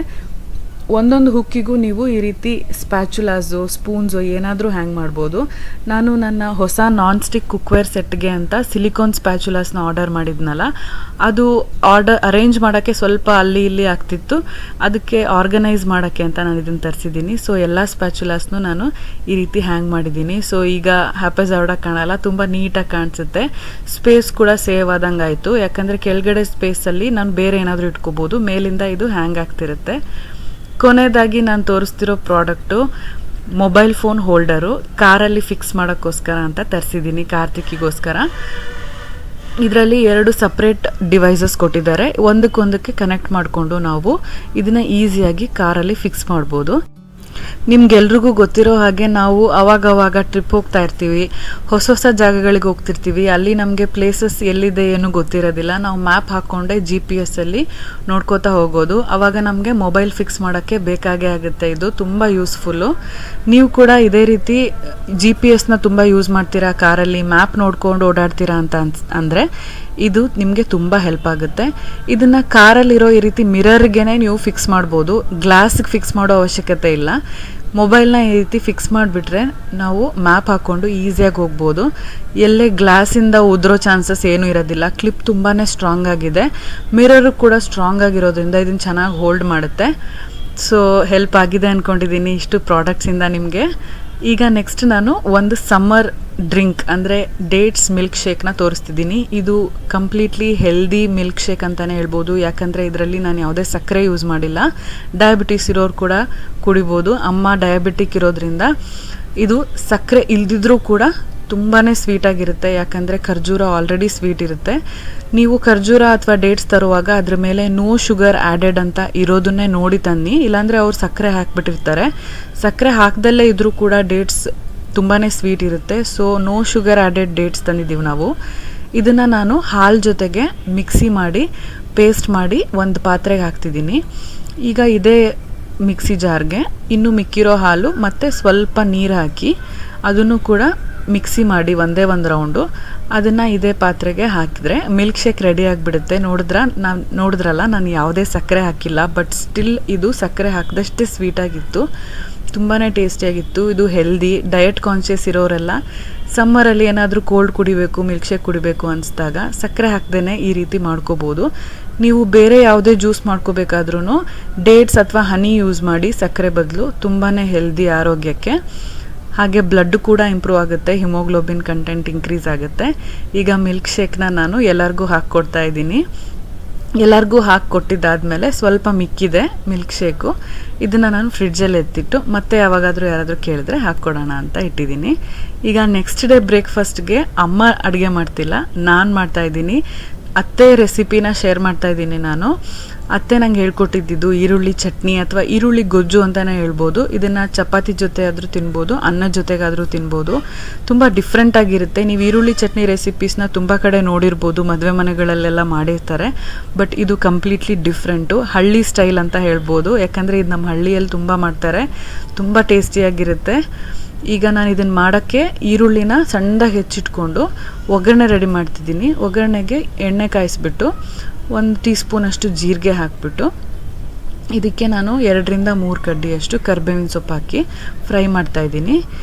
ಒಂದೊಂದು ಹುಕ್ಕಿಗೂ ನೀವು ಈ ರೀತಿ ಸ್ಪ್ಯಾಚುಲಾಸು, ಸ್ಪೂನ್ಸು ಏನಾದರೂ ಹ್ಯಾಂಗ್ ಮಾಡ್ಬೋದು. ನಾನು ನನ್ನ ಹೊಸ ನಾನ್ ಸ್ಟಿಕ್ ಕುಕ್ವೇರ್ ಸೆಟ್ಗೆ ಅಂತ ಸಿಲಿಕಾನ್ ಸ್ಪ್ಯಾಚುಲಾಸ್ನ ಆರ್ಡರ್ ಮಾಡಿದ್ನಲ್ಲ, ಅದು ಅರೇಂಜ್ ಮಾಡೋಕ್ಕೆ ಸ್ವಲ್ಪ ಅಲ್ಲಿ ಇಲ್ಲಿ ಆಗ್ತಿತ್ತು. ಅದಕ್ಕೆ ಆರ್ಗನೈಸ್ ಮಾಡೋಕ್ಕೆ ಅಂತ ನಾನು ಇದನ್ನು ತರಿಸಿದ್ದೀನಿ. ಸೊ ಎಲ್ಲ ಸ್ಪ್ಯಾಚುಲಾಸ್ನು ನಾನು ಈ ರೀತಿ ಹ್ಯಾಂಗ್ ಮಾಡಿದ್ದೀನಿ. ಸೊ ಈಗ ಹ್ಯಾಪಜಾರ್ಡಾಗಿ ಕಾಣಲ್ಲ, ತುಂಬ ನೀಟಾಗಿ ಕಾಣಿಸುತ್ತೆ. ಸ್ಪೇಸ್ ಕೂಡ ಸೇವ್ ಆದಂಗೆ ಆಯಿತು. ಯಾಕಂದರೆ ಕೆಳಗಡೆ ಸ್ಪೇಸಲ್ಲಿ ನಾನು ಬೇರೆ ಏನಾದರೂ ಇಟ್ಕೋಬೋದು, ಮೇಲಿಂದ ಇದು ಹ್ಯಾಂಗ್ ಆಗ್ತಿರುತ್ತೆ. ಕೊನೆಯದಾಗಿ ನಾನು ತೋರಿಸ್ತಿರೋ ಪ್ರಾಡಕ್ಟು ಮೊಬೈಲ್ ಫೋನ್ ಹೋಲ್ಡರು. ಕಾರಲ್ಲಿ ಫಿಕ್ಸ್ ಮಾಡೋಕ್ಕೋಸ್ಕರ ಅಂತ ತರಿಸಿದ್ದೀನಿ, ಕಾರ್ತಿಕಿಗೋಸ್ಕರ. ಇದರಲ್ಲಿ 2 ಸಪ್ರೇಟ್ ಡಿವೈಸಸ್ ಕೊಟ್ಟಿದ್ದಾರೆ. ಒಂದಕ್ಕೊಂದಕ್ಕೆ ಕನೆಕ್ಟ್ ಮಾಡಿಕೊಂಡು ನಾವು ಇದನ್ನು ಈಸಿಯಾಗಿ ಕಾರಲ್ಲಿ ಫಿಕ್ಸ್ ಮಾಡ್ಬೋದು. ನಿಮ್ಗೆಲ್ರಿಗೂ ಗೊತ್ತಿರೋ ಹಾಗೆ ನಾವು ಅವಾಗವಾಗ ಟ್ರಿಪ್ ಹೋಗ್ತಾ ಇರ್ತೀವಿ, ಹೊಸ ಜಾಗಗಳಿಗೆ ಹೋಗ್ತಿರ್ತೀವಿ. ಅಲ್ಲಿ ನಮಗೆ ಪ್ಲೇಸಸ್ ಎಲ್ಲಿದೆ ಏನೂ ಗೊತ್ತಿರೋದಿಲ್ಲ. ನಾವು ಮ್ಯಾಪ್ ಹಾಕ್ಕೊಂಡೆ GPS-ಅಲ್ಲಿ ನೋಡ್ಕೋತಾ ಹೋಗೋದು. ಆವಾಗ ನಮಗೆ ಮೊಬೈಲ್ ಫಿಕ್ಸ್ ಮಾಡೋಕ್ಕೆ ಬೇಕಾಗೇ ಆಗುತ್ತೆ. ಇದು ತುಂಬ ಯೂಸ್ಫುಲ್ಲು. ನೀವು ಕೂಡ ಇದೇ ರೀತಿ GPS-ನ ತುಂಬ ಯೂಸ್ ಮಾಡ್ತೀರಾ, ಕಾರಲ್ಲಿ ಮ್ಯಾಪ್ ನೋಡ್ಕೊಂಡು ಓಡಾಡ್ತೀರಾ ಅಂತ ಅಂದರೆ ಇದು ನಿಮಗೆ ತುಂಬ ಹೆಲ್ಪ್ ಆಗುತ್ತೆ. ಇದನ್ನು ಕಾರಲ್ಲಿರೋ ಈ ರೀತಿ ಮಿರರ್ಗೆ ನೀವು ಫಿಕ್ಸ್ ಮಾಡ್ಬೋದು. ಗ್ಲಾಸ್ಗೆ ಫಿಕ್ಸ್ ಮಾಡೋ ಅವಶ್ಯಕತೆ ಇಲ್ಲ. ಮೊಬೈಲ್ನ ಈ ರೀತಿ ಫಿಕ್ಸ್ ಮಾಡಿಬಿಟ್ರೆ ನಾವು ಮ್ಯಾಪ್ ಹಾಕ್ಕೊಂಡು ಈಸಿಯಾಗಿ ಹೋಗ್ಬೋದು. ಎಲ್ಲೇ ಗ್ಲಾಸಿಂದ ಉದುರೋ ಚಾನ್ಸಸ್ ಏನೂ ಇರೋದಿಲ್ಲ. ಕ್ಲಿಪ್ ತುಂಬಾ ಸ್ಟ್ರಾಂಗ್ ಆಗಿದೆ. ಮಿರರು ಕೂಡ ಸ್ಟ್ರಾಂಗ್ ಆಗಿರೋದ್ರಿಂದ ಇದನ್ನು ಚೆನ್ನಾಗಿ ಹೋಲ್ಡ್ ಮಾಡುತ್ತೆ. ಸೊ ಹೆಲ್ಪ್ ಆಗಿದೆ ಅಂದ್ಕೊಂಡಿದ್ದೀನಿ ಇಷ್ಟು ಪ್ರಾಡಕ್ಟ್ಸಿಂದ ನಿಮಗೆ. ಈಗ ನೆಕ್ಸ್ಟ್ ನಾನು ಒಂದು ಸಮ್ಮರ್ ಡ್ರಿಂಕ್ ಅಂದರೆ ಡೇಟ್ಸ್ ಮಿಲ್ಕ್ ಶೇಕ್ನ ತೋರಿಸ್ತಿದ್ದೀನಿ. ಇದು ಕಂಪ್ಲೀಟ್ಲಿ ಹೆಲ್ದಿ ಮಿಲ್ಕ್ ಶೇಕ್ ಅಂತಲೇ ಹೇಳ್ಬೋದು. ಯಾಕಂದರೆ ಇದರಲ್ಲಿ ನಾನು ಯಾವುದೇ ಸಕ್ಕರೆ ಯೂಸ್ ಮಾಡಿಲ್ಲ. ಡಯಾಬಿಟಿಸ್ ಇರೋರು ಕೂಡ ಕುಡಿಬೋದು. ಅಮ್ಮ ಡಯಾಬಿಟಿಕ್ ಇರೋದ್ರಿಂದ ಇದು ಸಕ್ಕರೆ ಇಲ್ದಿದ್ರೂ ಕೂಡ ತುಂಬಾ ಸ್ವೀಟಾಗಿರುತ್ತೆ. ಯಾಕಂದರೆ ಖರ್ಜೂರ ಆಲ್ರೆಡಿ ಸ್ವೀಟ್ ಇರುತ್ತೆ. ನೀವು ಖರ್ಜೂರ ಅಥವಾ ಡೇಟ್ಸ್ ತರುವಾಗ ಅದ್ರ ಮೇಲೆ ನೋ ಶುಗರ್ ಆ್ಯಡೆಡ್ ಅಂತ ಇರೋದನ್ನೇ ನೋಡಿ ತನ್ನಿ. ಇಲ್ಲಾಂದರೆ ಅವ್ರು ಸಕ್ಕರೆ ಹಾಕಿಬಿಟ್ಟಿರ್ತಾರೆ. ಸಕ್ಕರೆ ಹಾಕ್ದಲ್ಲೇ ಇದ್ರೂ ಕೂಡ ಡೇಟ್ಸ್ ತುಂಬಾ ಸ್ವೀಟ್ ಇರುತ್ತೆ. So no sugar added dates ತಂದಿದ್ದೀವಿ ನಾವು. ಇದನ್ನು ನಾನು ಹಾಲು ಜೊತೆಗೆ ಮಿಕ್ಸಿ ಮಾಡಿ ಪೇಸ್ಟ್ ಮಾಡಿ ಒಂದು ಪಾತ್ರೆಗೆ ಹಾಕ್ತಿದ್ದೀನಿ. ಈಗ ಇದೇ ಮಿಕ್ಸಿ ಜಾರ್ಗೆ ಇನ್ನೂ ಮಿಕ್ಕಿರೋ ಹಾಲು ಮತ್ತು ಸ್ವಲ್ಪ ನೀರು ಹಾಕಿ ಅದನ್ನು ಕೂಡ ಮಿಕ್ಸಿ ಮಾಡಿ ಒಂದೇ ಒಂದು ರೌಂಡು ಅದನ್ನು ಇದೇ ಪಾತ್ರೆಗೆ ಹಾಕಿದರೆ ಮಿಲ್ಕ್ ಶೇಕ್ ರೆಡಿ ಆಗಿಬಿಡುತ್ತೆ. ನೋಡಿದ್ರಲ್ಲ ನಾನು ಯಾವುದೇ ಸಕ್ಕರೆ ಹಾಕಿಲ್ಲ, ಬಟ್ ಸ್ಟಿಲ್ ಇದು ಸಕ್ಕರೆ ಹಾಕಿದಷ್ಟೇ ಸ್ವೀಟಾಗಿತ್ತು. ತುಂಬಾ ಟೇಸ್ಟಿಯಾಗಿತ್ತು. ಇದು ಹೆಲ್ದಿ, ಡಯಟ್ ಕಾನ್ಷಿಯಸ್ ಇರೋರೆಲ್ಲ ಸಮ್ಮರಲ್ಲಿ ಏನಾದರೂ ಕೋಲ್ಡ್ ಕುಡಿಬೇಕು, ಮಿಲ್ಕ್ ಶೇಕ್ ಕುಡಿಬೇಕು ಅನಿಸಿದಾಗ ಸಕ್ಕರೆ ಹಾಕ್ದೇ ಈ ರೀತಿ ಮಾಡ್ಕೋಬೋದು. ನೀವು ಬೇರೆ ಯಾವುದೇ ಜ್ಯೂಸ್ ಮಾಡ್ಕೋಬೇಕಾದ್ರೂ ಡೇಟ್ಸ್ ಅಥವಾ ಹನಿ ಯೂಸ್ ಮಾಡಿ ಸಕ್ಕರೆ ಬದಲು. ತುಂಬಾ ಹೆಲ್ದಿ ಆರೋಗ್ಯಕ್ಕೆ. ಹಾಗೆ ಬ್ಲಡ್ ಕೂಡ ಇಂಪ್ರೂವ್ ಆಗುತ್ತೆ, ಹಿಮೋಗ್ಲೋಬಿನ್ ಕಂಟೆಂಟ್ ಇನ್ಕ್ರೀಸ್ ಆಗುತ್ತೆ. ಈಗ ಮಿಲ್ಕ್ ಶೇಕ್ನ ನಾನು ಎಲ್ಲರಿಗೂ ಹಾಕ್ಕೊಡ್ತಾ ಇದ್ದೀನಿ. ಎಲ್ಲರಿಗೂ ಹಾಕ್ಕೊಟ್ಟಿದ್ದಾದಮೇಲೆ ಸ್ವಲ್ಪ ಮಿಕ್ಕಿದೆ ಮಿಲ್ಕ್ ಶೇಕು. ಇದನ್ನು ನಾನು ಫ್ರಿಡ್ಜಲ್ಲಿ ಎತ್ತಿಟ್ಟು ಮತ್ತೆ ಯಾವಾಗಾದರೂ ಯಾರಾದರೂ ಕೇಳಿದ್ರೆ ಹಾಕ್ಕೊಡೋಣ ಅಂತ ಇಟ್ಟಿದ್ದೀನಿ. ಈಗ ನೆಕ್ಸ್ಟ್ ಡೇ ಬ್ರೇಕ್ಫಾಸ್ಟ್ಗೆ ಅಮ್ಮ ಅಡುಗೆ ಮಾಡ್ತಿಲ್ಲ, ನಾನು ಮಾಡ್ತಾಯಿದ್ದೀನಿ. ಅತ್ತೆ ರೆಸಿಪಿನ ಶೇರ್ ಮಾಡ್ತಾ ಇದ್ದೀನಿ ನಾನು. ಅತ್ತೆ ನಂಗೆ ಹೇಳ್ಕೊಟ್ಟಿದ್ದು ಈರುಳ್ಳಿ ಚಟ್ನಿ ಅಥವಾ ಈರುಳ್ಳಿ ಗೊಜ್ಜು ಅಂತಲೇ ಹೇಳ್ಬೋದು. ಇದನ್ನು ಚಪಾತಿ ಜೊತೆ ಆದರೂ ತಿನ್ಬೋದು, ಅನ್ನದ ಜೊತೆಗಾದರೂ ತಿನ್ಬೋದು. ತುಂಬ ಡಿಫ್ರೆಂಟಾಗಿರುತ್ತೆ. ನೀವು ಈರುಳ್ಳಿ ಚಟ್ನಿ ರೆಸಿಪೀಸ್ನ ತುಂಬ ಕಡೆ ನೋಡಿರ್ಬೋದು, ಮದುವೆ ಮನೆಗಳಲ್ಲೆಲ್ಲ ಮಾಡಿರ್ತಾರೆ. ಬಟ್ ಇದು ಕಂಪ್ಲೀಟ್ಲಿ ಡಿಫ್ರೆಂಟು, ಹಳ್ಳಿ ಸ್ಟೈಲ್ ಅಂತ ಹೇಳ್ಬೋದು. ಯಾಕಂದರೆ ಇದು ನಮ್ಮ ಹಳ್ಳಿಯಲ್ಲಿ ತುಂಬ ಮಾಡ್ತಾರೆ, ತುಂಬ ಟೇಸ್ಟಿಯಾಗಿರುತ್ತೆ. ಈಗ ನಾನು ಇದನ್ನು ಮಾಡೋಕ್ಕೆ ಈರುಳ್ಳಿನ ಸಣ್ಣದಾಗಿ ಹೆಚ್ಚಿಟ್ಕೊಂಡು ಒಗ್ಗರಣೆ ರೆಡಿ ಮಾಡ್ತಿದ್ದೀನಿ. ಒಗ್ಗರಣೆಗೆ ಎಣ್ಣೆ ಕಾಯಿಸ್ಬಿಟ್ಟು 1 ಟೀ ಸ್ಪೂನಷ್ಟು ಜೀರಿಗೆ ಹಾಕಿಬಿಟ್ಟು ಇದಕ್ಕೆ ನಾನು 2ರಿಂದ 3 ಕಡ್ಡಿಯಷ್ಟು ಕರಿಬೇವಿನ ಸೊಪ್ಪು ಹಾಕಿ ಫ್ರೈ ಮಾಡ್ತಾ ಇದ್ದೀನಿ.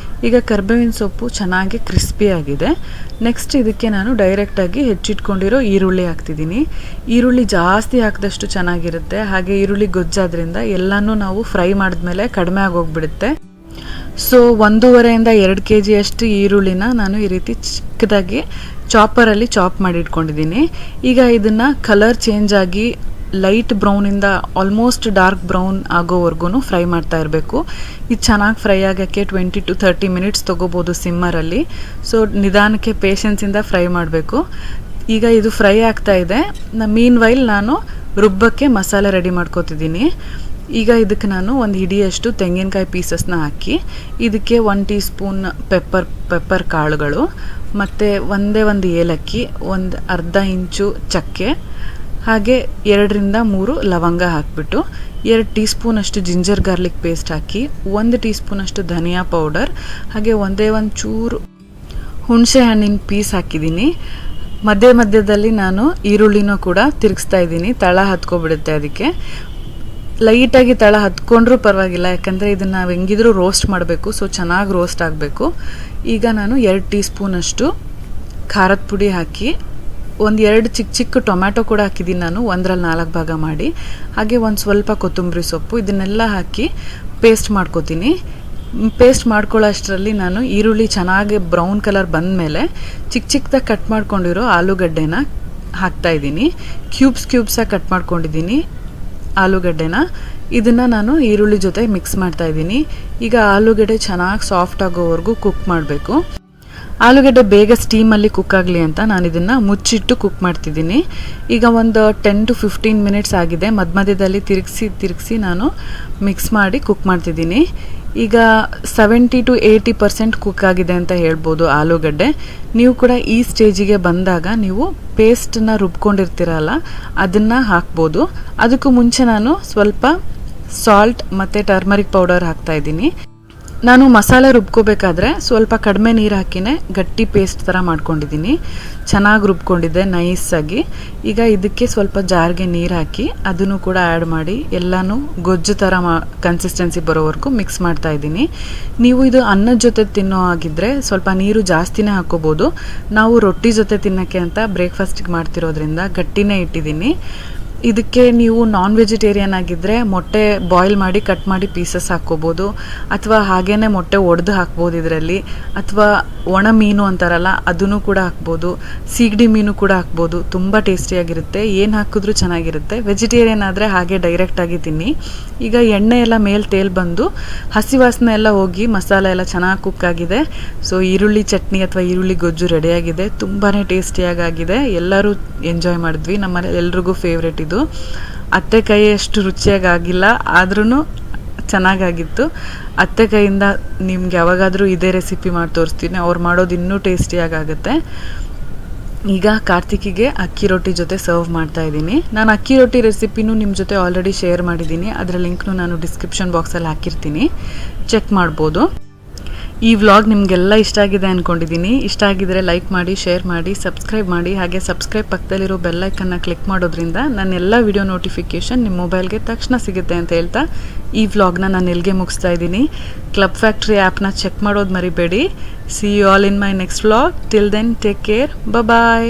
ಈಗ ಕರಿಬೇವಿನ ಸೊಪ್ಪು ಚೆನ್ನಾಗಿ ಕ್ರಿಸ್ಪಿ ಆಗಿದೆ. ನೆಕ್ಸ್ಟ್ ಇದಕ್ಕೆ ನಾನು ಡೈರೆಕ್ಟಾಗಿ ಹೆಚ್ಚಿಟ್ಕೊಂಡಿರೋ ಈರುಳ್ಳಿ ಹಾಕ್ತಿದ್ದೀನಿ. ಈರುಳ್ಳಿ ಜಾಸ್ತಿ ಹಾಕಿದಷ್ಟು ಚೆನ್ನಾಗಿರುತ್ತೆ. ಹಾಗೆ ಈರುಳ್ಳಿ ಗೊಜ್ಜಾದ್ರಿಂದ ಎಲ್ಲನೂ ನಾವು ಫ್ರೈ ಮಾಡಿದ್ಮೇಲೆ ಕಡಿಮೆ ಆಗೋಗ್ಬಿಡುತ್ತೆ. ಸೊ 1.5ರಿಂದ 2 kg ಅಷ್ಟು ಈರುಳ್ಳಿನ ನಾನು ಈ ರೀತಿ ಚಿಕ್ಕದಾಗಿ ಚಾಪರಲ್ಲಿ ಚಾಪ್ ಮಾಡಿ ಇಟ್ಕೊಂಡಿದ್ದೀನಿ. ಈಗ ಇದನ್ನು ಕಲರ್ ಚೇಂಜ್ ಆಗಿ ಲೈಟ್ ಬ್ರೌನಿಂದ ಆಲ್ಮೋಸ್ಟ್ ಡಾರ್ಕ್ ಬ್ರೌನ್ ಆಗೋವರೆಗೂ ಫ್ರೈ ಮಾಡ್ತಾ ಇರಬೇಕು. ಇದು ಚೆನ್ನಾಗಿ ಫ್ರೈ ಆಗೋಕ್ಕೆ 20 to 30 ಮಿನಿಟ್ಸ್ ತೊಗೋಬೋದು ಸಿಮ್ಮರಲ್ಲಿ. ಸೊ ನಿಧಾನಕ್ಕೆ ಪೇಷನ್ಸಿಂದ ಫ್ರೈ ಮಾಡಬೇಕು. ಈಗ ಇದು ಫ್ರೈ ಆಗ್ತಾ ಇದೆ. ಮೀನ್ ವೈಲ್ ನಾನು ರುಬ್ಬಕ್ಕೆ ಮಸಾಲೆ ರೆಡಿ ಮಾಡ್ಕೋತಿದ್ದೀನಿ. ಈಗ ಇದಕ್ಕೆ ನಾನು ಒಂದು ಹಿಡಿಯಷ್ಟು ತೆಂಗಿನಕಾಯಿ ಪೀಸಸ್ನ ಹಾಕಿ ಇದಕ್ಕೆ 1 ಟೀ ಸ್ಪೂನ್ ಪೆಪ್ಪರ್ ಕಾಳುಗಳು ಮತ್ತು ಒಂದು ಏಲಕ್ಕಿ, ಒಂದು ಅರ್ಧ ಇಂಚು ಚಕ್ಕೆ, ಹಾಗೆ 2ರಿಂದ 3 ಲವಂಗ ಹಾಕಿಬಿಟ್ಟು 2 ಟೀ ಸ್ಪೂನ್ ಅಷ್ಟು ಜಿಂಜರ್ ಗಾರ್ಲಿಕ್ ಪೇಸ್ಟ್ ಹಾಕಿ 1 ಟೀ ಸ್ಪೂನ್ ಅಷ್ಟು ಧನಿಯಾ ಪೌಡರ್ ಹಾಗೆ ಒಂದು ಚೂರು ಹುಣಸೆ ಹಣ್ಣಿನ ಪೀಸ್ ಹಾಕಿದ್ದೀನಿ. ಮಧ್ಯದಲ್ಲಿ ನಾನು ಈರುಳ್ಳಿನೂ ಕೂಡ ತಿರುಗಿಸ್ತಾ ಇದ್ದೀನಿ. ತಳ ಹತ್ಕೊಬಿಡುತ್ತೆ. ಅದಕ್ಕೆ ಲೈಟಾಗಿ ತಳ ಹತ್ಕೊಂಡ್ರೂ ಪರವಾಗಿಲ್ಲ, ಯಾಕಂದರೆ ಇದನ್ನು ನಾವು ಹೆಂಗಿದ್ರೂ ರೋಸ್ಟ್ ಮಾಡಬೇಕು. ಸೊ ಚೆನ್ನಾಗಿ ರೋಸ್ಟ್ ಆಗಬೇಕು. ಈಗ ನಾನು 2 ಟೀ ಸ್ಪೂನ್ ಅಷ್ಟು ಖಾರದ ಪುಡಿ ಹಾಕಿ 2 ಚಿಕ್ಕ ಟೊಮ್ಯಾಟೊ ಕೂಡ ಹಾಕಿದ್ದೀನಿ ನಾನು, 1ರಲ್ಲಿ 4 ಭಾಗ ಮಾಡಿ. ಹಾಗೆ ಒಂದು ಸ್ವಲ್ಪ ಕೊತ್ತಂಬರಿ ಸೊಪ್ಪು, ಇದನ್ನೆಲ್ಲ ಹಾಕಿ ಪೇಸ್ಟ್ ಮಾಡ್ಕೋತೀನಿ. ಪೇಸ್ಟ್ ಮಾಡ್ಕೊಳ್ಳೋ ಅಷ್ಟರಲ್ಲಿ ನಾನು ಈರುಳ್ಳಿ ಚೆನ್ನಾಗಿ ಬ್ರೌನ್ ಕಲರ್ ಬಂದಮೇಲೆ ಚಿಕ್ಕದಾಗಿ ಕಟ್ ಮಾಡ್ಕೊಂಡಿರೋ ಆಲೂಗಡ್ಡೆನ ಹಾಕ್ತಾಯಿದ್ದೀನಿ. ಕ್ಯೂಬ್ಸಾಗಿ ಕಟ್ ಮಾಡ್ಕೊಂಡಿದ್ದೀನಿ ಆಲೂಗಡ್ಡೆನ. ಇದನ್ನು ನಾನು ಈರುಳ್ಳಿ ಜೊತೆ ಮಿಕ್ಸ್ ಮಾಡ್ತಾಯಿದ್ದೀನಿ. ಈಗ ಆಲೂಗಡ್ಡೆ ಚೆನ್ನಾಗಿ ಸಾಫ್ಟ್ ಆಗೋವರೆಗೂ ಕುಕ್ ಮಾಡಬೇಕು. ಆಲೂಗಡ್ಡೆ ಬೇಗ ಸ್ಟೀಮಲ್ಲಿ ಕುಕ್ ಆಗಲಿ ಅಂತ ನಾನು ಇದನ್ನು ಮುಚ್ಚಿಟ್ಟು ಕುಕ್ ಮಾಡ್ತಿದ್ದೀನಿ. ಈಗ ಒಂದು 10 to 15 ಮಿನಿಟ್ಸ್ ಆಗಿದೆ. ಮಧ್ಯದಲ್ಲಿ ತಿರುಗಿಸಿ ನಾನು ಮಿಕ್ಸ್ ಮಾಡಿ ಕುಕ್ ಮಾಡ್ತಿದ್ದೀನಿ. ಈಗ 70 to 80% ಕುಕ್ ಆಗಿದೆ ಅಂತ ಹೇಳ್ಬೋದು ಆಲೂಗಡ್ಡೆ. ನೀವು ಕೂಡ ಈ ಸ್ಟೇಜಿಗೆ ಬಂದಾಗ ನೀವು ಪೇಸ್ಟನ್ನ ರುಬ್ಕೊಂಡಿರ್ತೀರಲ್ಲ ಅದನ್ನು ಹಾಕ್ಬೋದು. ಅದಕ್ಕೂ ಮುಂಚೆ ನಾನು ಸ್ವಲ್ಪ ಸಾಲ್ಟ್ ಮತ್ತು ಟರ್ಮರಿಕ್ ಪೌಡರ್ ಹಾಕ್ತಾಯಿದ್ದೀನಿ. ನಾನು ಮಸಾಲೆ ರುಬ್ಕೋಬೇಕಾದ್ರೆ ಸ್ವಲ್ಪ ಕಡಿಮೆ ನೀರು ಹಾಕಿನೇ ಗಟ್ಟಿ ಪೇಸ್ಟ್ ಥರ ಮಾಡ್ಕೊಂಡಿದ್ದೀನಿ. ಚೆನ್ನಾಗಿ ರುಬ್ಕೊಂಡಿದ್ದೆ ನೈಸಾಗಿ. ಈಗ ಇದಕ್ಕೆ ಸ್ವಲ್ಪ ಜಾರ್ಗೆ ನೀರು ಹಾಕಿ ಅದನ್ನು ಕೂಡ ಆ್ಯಡ್ ಮಾಡಿ ಎಲ್ಲನೂ ಗೊಜ್ಜು ಥರ ಕನ್ಸಿಸ್ಟೆನ್ಸಿ ಬರೋವರೆಗೂ ಮಿಕ್ಸ್ ಮಾಡ್ತಾ ಇದ್ದೀನಿ. ನೀವು ಇದು ಅನ್ನದ ಜೊತೆ ತಿನ್ನೋ ಆಗಿದ್ದರೆ ಸ್ವಲ್ಪ ನೀರು ಜಾಸ್ತಿನೇ ಹಾಕ್ಕೋಬೋದು. ನಾವು ರೊಟ್ಟಿ ಜೊತೆ ತಿನ್ನೋಕ್ಕೆ ಅಂತ ಬ್ರೇಕ್ಫಾಸ್ಟಿಗೆ ಮಾಡ್ತಿರೋದ್ರಿಂದ ಗಟ್ಟಿನೇ ಇಟ್ಟಿದ್ದೀನಿ. ಇದಕ್ಕೆ ನೀವು ನಾನ್ ವೆಜಿಟೇರಿಯನ್ ಆಗಿದ್ದರೆ ಮೊಟ್ಟೆ ಬಾಯ್ಲ್ ಮಾಡಿ ಕಟ್ ಮಾಡಿ ಪೀಸಸ್ ಹಾಕ್ಕೋಬೋದು, ಅಥವಾ ಹಾಗೇ ಮೊಟ್ಟೆ ಒಡೆದು ಹಾಕ್ಬೋದು ಇದರಲ್ಲಿ, ಅಥವಾ ಒಣ ಮೀನು ಅಂತಾರಲ್ಲ ಅದನ್ನು ಕೂಡ ಹಾಕ್ಬೋದು, ಸೀಗಡಿ ಮೀನು ಕೂಡ ಹಾಕ್ಬೋದು. ತುಂಬ ಟೇಸ್ಟಿಯಾಗಿರುತ್ತೆ. ಏನು ಹಾಕಿದ್ರೂ ಚೆನ್ನಾಗಿರುತ್ತೆ. ವೆಜಿಟೇರಿಯನ್ ಆದರೆ ಹಾಗೆ ಡೈರೆಕ್ಟಾಗಿ ತಿನ್ನಿ. ಈಗ ಎಣ್ಣೆ ಎಲ್ಲ ಮೇಲೆ ತೇಲ್ ಬಂದು ಹಸಿ ವಾಸನೆ ಎಲ್ಲ ಹೋಗಿ ಮಸಾಲೆ ಎಲ್ಲ ಚೆನ್ನಾಗಿ ಕುಕ್ ಆಗಿದೆ. ಸೊ ಈರುಳ್ಳಿ ಚಟ್ನಿ ಅಥವಾ ಈರುಳ್ಳಿ ಗೊಜ್ಜು ರೆಡಿಯಾಗಿದೆ. ತುಂಬಾ ಟೇಸ್ಟಿಯಾಗಿದೆ. ಎಲ್ಲರೂ ಎಂಜಾಯ್ ಮಾಡಿದ್ವಿ. ನಮ್ಮನೇಲಿ ಎಲ್ರಿಗೂ ಫೇವ್ರೇಟ್ ಇದು. ಅತ್ತೆ ಕೈ ಅಷ್ಟು ರುಚಿಯಾಗಿಲ್ಲ, ಆದ್ರೂ ಚೆನ್ನಾಗಾಗಿತ್ತು. ಅತ್ತೆ ಕೈಯಿಂದ ನಿಮ್ಗೆ ಯಾವಾಗಾದರೂ ಇದೇ ರೆಸಿಪಿ ಮಾಡಿ ತೋರಿಸ್ತೀನಿ. ಅವ್ರು ಮಾಡೋದು ಇನ್ನೂ ಟೇಸ್ಟಿಯಾಗುತ್ತೆ. ಈಗ ಕಾರ್ತಿಕಿಗೆ ಅಕ್ಕಿ ರೊಟ್ಟಿ ಜೊತೆ ಸರ್ವ್ ಮಾಡ್ತಾ ಇದ್ದೀನಿ. ನಾನು ಅಕ್ಕಿ ರೊಟ್ಟಿ ರೆಸಿಪಿನೂ ನಿಮ್ಮ ಜೊತೆ ಆಲ್ರೆಡಿ ಶೇರ್ ಮಾಡಿದ್ದೀನಿ. ಅದರ ಲಿಂಕ್ನು ನಾನು ಡಿಸ್ಕ್ರಿಪ್ಷನ್ ಬಾಕ್ಸಲ್ಲಿ ಹಾಕಿರ್ತೀನಿ, ಚೆಕ್ ಮಾಡ್ಬೋದು. ಈ ವ್ಲಾಗ್ ನಿಮಗೆಲ್ಲ ಇಷ್ಟ ಆಗಿದೆ ಅಂದ್ಕೊಂಡಿದ್ದೀನಿ. ಇಷ್ಟ ಆಗಿದರೆ ಲೈಕ್ ಮಾಡಿ, ಶೇರ್ ಮಾಡಿ, ಸಬ್ಸ್ಕ್ರೈಬ್ ಮಾಡಿ. ಹಾಗೆ ಸಬ್ಸ್ಕ್ರೈಬ್ ಪಕ್ಕದಲ್ಲಿರೋ ಬೆಲ್ಲೈಕನ್ನ ಕ್ಲಿಕ್ ಮಾಡೋದ್ರಿಂದ ನನ್ನ ಎಲ್ಲ ವಿಡಿಯೋ ನೋಟಿಫಿಕೇಷನ್ ನಿಮ್ಮ ಮೊಬೈಲ್ಗೆ ತಕ್ಷಣ ಸಿಗುತ್ತೆ ಅಂತ ಹೇಳ್ತಾ ಈ ವ್ಲಾಗ್ನ ನಾನು ಎಲ್ಲಿಗೆ ಮುಗಿಸ್ತಾ ಇದ್ದೀನಿ. ಕ್ಲಬ್ ಫ್ಯಾಕ್ಟ್ರಿ ಆ್ಯಪ್ನ ಚೆಕ್ ಮಾಡೋದು ಮರಿಬೇಡಿ. See you all in my next vlog. Till then take care. Bye.